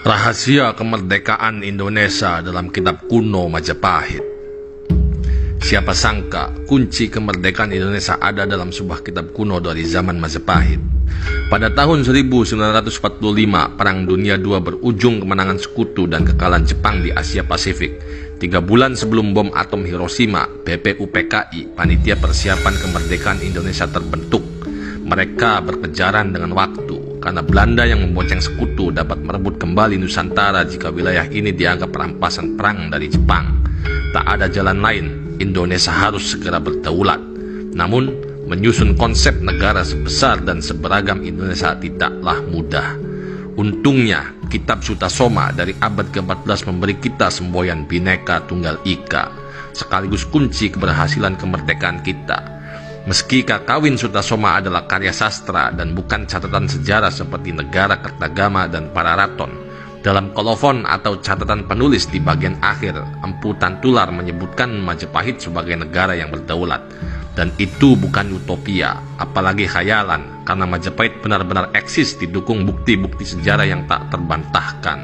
Rahasia kemerdekaan Indonesia dalam kitab kuno Majapahit. Siapa sangka kunci kemerdekaan Indonesia ada dalam sebuah kitab kuno dari zaman Majapahit. Pada tahun 1945, Perang Dunia II berujung kemenangan sekutu dan kekalahan Jepang di Asia Pasifik. 3 bulan sebelum bom atom Hiroshima, BPUPKI, Panitia Persiapan Kemerdekaan Indonesia terbentuk. Mereka berkejaran dengan waktu, karena Belanda yang membonceng sekutu dapat merebut kembali Nusantara jika wilayah ini dianggap rampasan perang dari Jepang. Tak ada jalan lain, Indonesia harus segera berdaulat. Namun, menyusun konsep negara sebesar dan seberagam Indonesia tidaklah mudah. Untungnya, kitab Sutasoma dari abad ke-14 memberi kita semboyan Bhinneka Tunggal Ika, sekaligus kunci keberhasilan kemerdekaan kita. Meski Kakawin Sutasoma adalah karya sastra dan bukan catatan sejarah seperti Negara Kertagama dan Pararaton, dalam kolofon atau catatan penulis di bagian akhir, Empu Tantular menyebutkan Majapahit sebagai negara yang berdaulat. Dan itu bukan utopia, apalagi khayalan, karena Majapahit benar-benar eksis didukung bukti-bukti sejarah yang tak terbantahkan.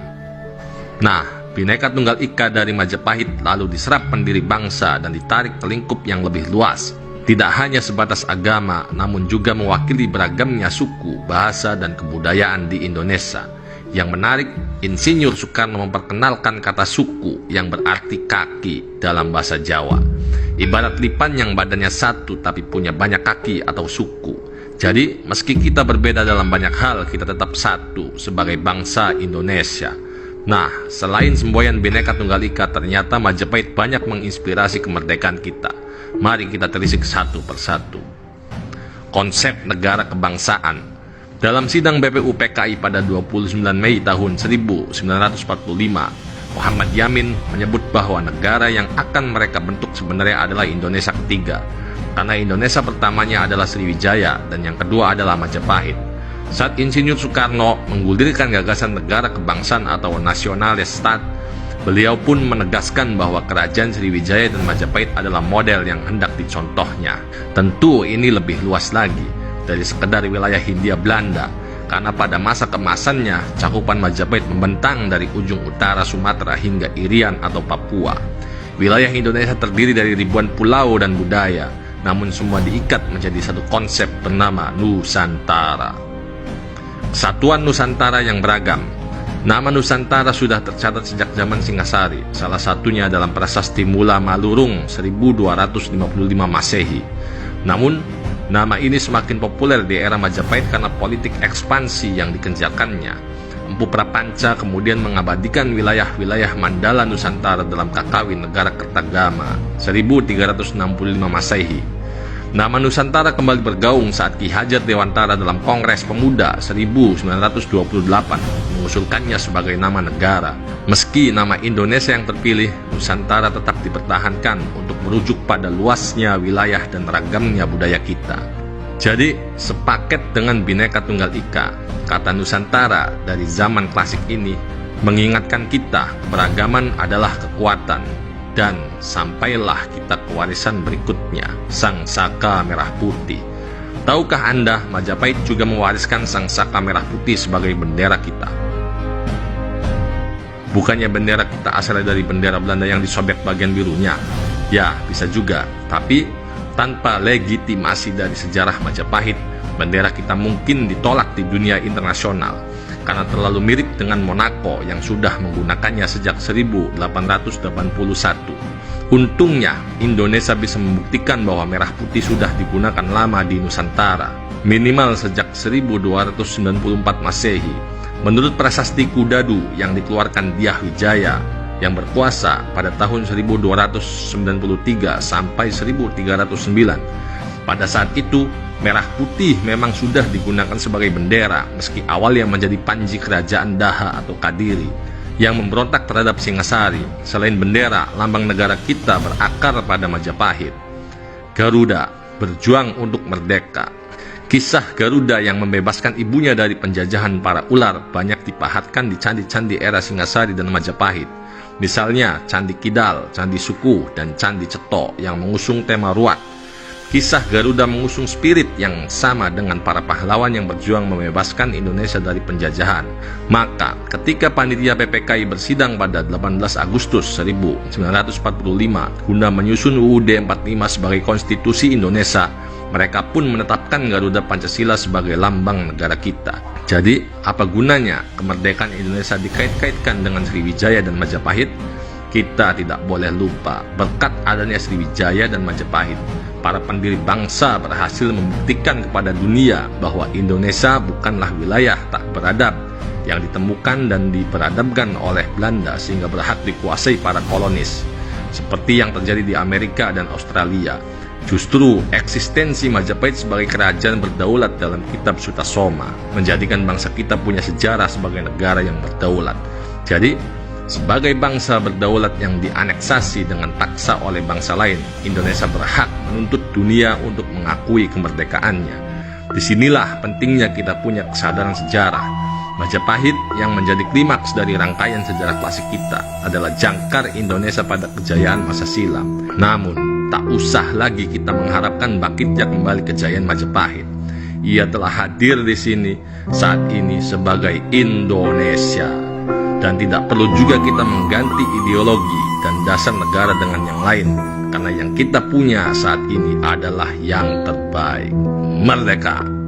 Nah, Bhinneka Tunggal Ika dari Majapahit lalu diserap pendiri bangsa dan ditarik ke lingkup yang lebih luas. Tidak hanya sebatas agama, namun juga mewakili beragamnya suku, bahasa, dan kebudayaan di Indonesia. Yang menarik, Insinyur Soekarno memperkenalkan kata suku yang berarti kaki dalam bahasa Jawa. Ibarat lipan yang badannya satu tapi punya banyak kaki atau suku. Jadi, meski kita berbeda dalam banyak hal, kita tetap satu sebagai bangsa Indonesia. Nah, selain semboyan Bhinneka Tunggal Ika, ternyata Majapahit banyak menginspirasi kemerdekaan kita. Mari kita telisik satu persatu. Konsep negara kebangsaan. Dalam sidang BPUPKI pada 29 Mei tahun 1945, Muhammad Yamin menyebut bahwa negara yang akan mereka bentuk sebenarnya adalah Indonesia ketiga, karena Indonesia pertamanya adalah Sriwijaya dan yang kedua adalah Majapahit. Saat Insinyur Soekarno menggulirkan gagasan negara kebangsaan atau nasionalis stat, beliau pun menegaskan bahwa kerajaan Sriwijaya dan Majapahit adalah model yang hendak dicontohnya. Tentu ini lebih luas lagi dari sekedar wilayah Hindia Belanda, karena pada masa keemasannya cakupan Majapahit membentang dari ujung utara Sumatera hingga Irian atau Papua. Wilayah Indonesia terdiri dari ribuan pulau dan budaya, namun semua diikat menjadi satu konsep bernama Nusantara. Kesatuan Nusantara yang beragam. Nama Nusantara sudah tercatat sejak zaman Singasari, salah satunya dalam Prasasti Mula Malurung 1255 Masehi. Namun, nama ini semakin populer di era Majapahit karena politik ekspansi yang dikerjakannya. Empu Prapanca kemudian mengabadikan wilayah-wilayah Mandala Nusantara dalam Kakawin Negara Kertagama 1365 Masehi. Nama Nusantara kembali bergaung saat Ki Hajar Dewantara dalam Kongres Pemuda 1928 mengusulkannya sebagai nama negara. Meski nama Indonesia yang terpilih, Nusantara tetap dipertahankan untuk merujuk pada luasnya wilayah dan ragamnya budaya kita. Jadi, sepaket dengan Bhinneka Tunggal Ika, kata Nusantara dari zaman klasik ini mengingatkan kita keberagaman adalah kekuatan. Dan sampailah kita ke warisan berikutnya, Sang Saka Merah Putih. Tahukah Anda, Majapahit juga mewariskan Sang Saka Merah Putih sebagai bendera kita? Bukannya bendera kita asalnya dari bendera Belanda yang disobek bagian birunya? Ya, bisa juga. Tapi, tanpa legitimasi dari sejarah Majapahit, bendera kita mungkin ditolak di dunia internasional karena terlalu mirip dengan Monaco yang sudah menggunakannya sejak 1881. Untungnya, Indonesia bisa membuktikan bahwa merah putih sudah digunakan lama di Nusantara, minimal sejak 1294 Masehi. Menurut Prasasti Kudadu yang dikeluarkan Dyah Wijaya yang berkuasa pada tahun 1293 sampai 1309. Pada saat itu, merah putih memang sudah digunakan sebagai bendera, meski awalnya menjadi panji kerajaan Daha atau Kadiri yang memberontak terhadap Singasari. Selain bendera, lambang negara kita berakar pada Majapahit. Garuda, berjuang untuk merdeka. Kisah Garuda yang membebaskan ibunya dari penjajahan para ular banyak dipahatkan di candi-candi era Singasari dan Majapahit. Misalnya Candi Kidal, Candi Suku, dan Candi Ceto yang mengusung tema ruat. Kisah Garuda mengusung spirit yang sama dengan para pahlawan yang berjuang membebaskan Indonesia dari penjajahan. Maka, ketika panitia PPKI bersidang pada 18 Agustus 1945 guna menyusun UUD 45 sebagai konstitusi Indonesia, mereka pun menetapkan Garuda Pancasila sebagai lambang negara kita. Jadi, apa gunanya kemerdekaan Indonesia dikait-kaitkan dengan Sriwijaya dan Majapahit? Kita tidak boleh lupa, berkat adanya Sriwijaya dan Majapahit, para pendiri bangsa berhasil membuktikan kepada dunia bahwa Indonesia bukanlah wilayah tak beradab yang ditemukan dan diperadabkan oleh Belanda sehingga berhak dikuasai para kolonis, seperti yang terjadi di Amerika dan Australia. Justru eksistensi Majapahit sebagai kerajaan berdaulat dalam kitab Sutasoma menjadikan bangsa kita punya sejarah sebagai negara yang berdaulat. Jadi, sebagai bangsa berdaulat yang dianeksasi dengan paksa oleh bangsa lain, Indonesia berhak menuntut dunia untuk mengakui kemerdekaannya. Disinilah pentingnya kita punya kesadaran sejarah. Majapahit yang menjadi klimaks dari rangkaian sejarah klasik kita adalah jangkar Indonesia pada kejayaan masa silam. Namun, tak usah lagi kita mengharapkan bangkitnya kembali kejayaan Majapahit. Ia telah hadir di sini saat ini sebagai Indonesia. Dan tidak perlu juga kita mengganti ideologi dan dasar negara dengan yang lain, karena yang kita punya saat ini adalah yang terbaik. Merdeka!